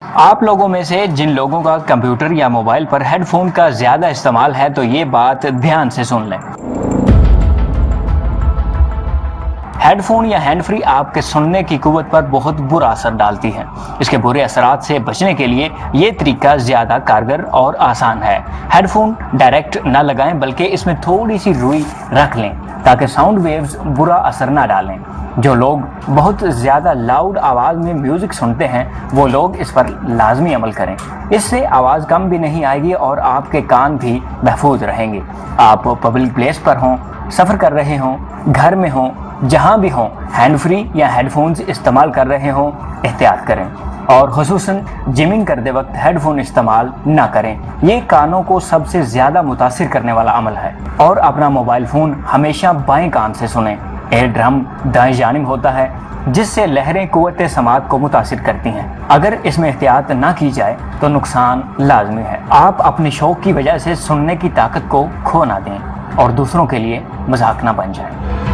آپ لوگوں میں سے جن لوگوں کا کمپیوٹر یا موبائل پر ہیڈ فون کا زیادہ استعمال ہے تو یہ بات دھیان سے سن لیں۔ ہیڈ فون یا ہینڈ فری آپ کے سننے کی قوت پر بہت برا اثر ڈالتی ہے۔ اس کے برے اثرات سے بچنے کے لیے یہ طریقہ زیادہ کارگر اور آسان ہے۔ ہیڈ فون ڈائریکٹ نہ لگائیں بلکہ اس میں تھوڑی سی روئی رکھ لیں تاکہ ساؤنڈ ویوز برا اثر نہ ڈالیں۔ جو لوگ بہت زیادہ لاؤڈ آواز میں میوزک سنتے ہیں وہ لوگ اس پر لازمی عمل کریں۔ اس سے آواز کم بھی نہیں آئے گی اور آپ کے کان بھی محفوظ رہیں گے۔ آپ پبلک پلیس پر ہوں، سفر کر رہے ہوں، گھر میں ہوں، جہاں بھی ہوں، ہینڈ فری یا ہیڈ فونز استعمال کر رہے ہوں، احتیاط کریں اور خصوصاً جمنگ کرتے وقت ہیڈ فون استعمال نہ کریں۔ یہ کانوں کو سب سے زیادہ متاثر کرنے والا عمل ہے۔ اور اپنا موبائل فون ہمیشہ بائیں کان سے سنیں۔ ایئر ڈرم دائیں جانب ہوتا ہے جس سے لہریں قوت سماعت کو متاثر کرتی ہیں۔ اگر اس میں احتیاط نہ کی جائے تو نقصان لازمی ہے۔ آپ اپنے شوق کی وجہ سے سننے کی طاقت کو کھو نہ دیں اور دوسروں کے لیے مذاق نہ بن جائیں۔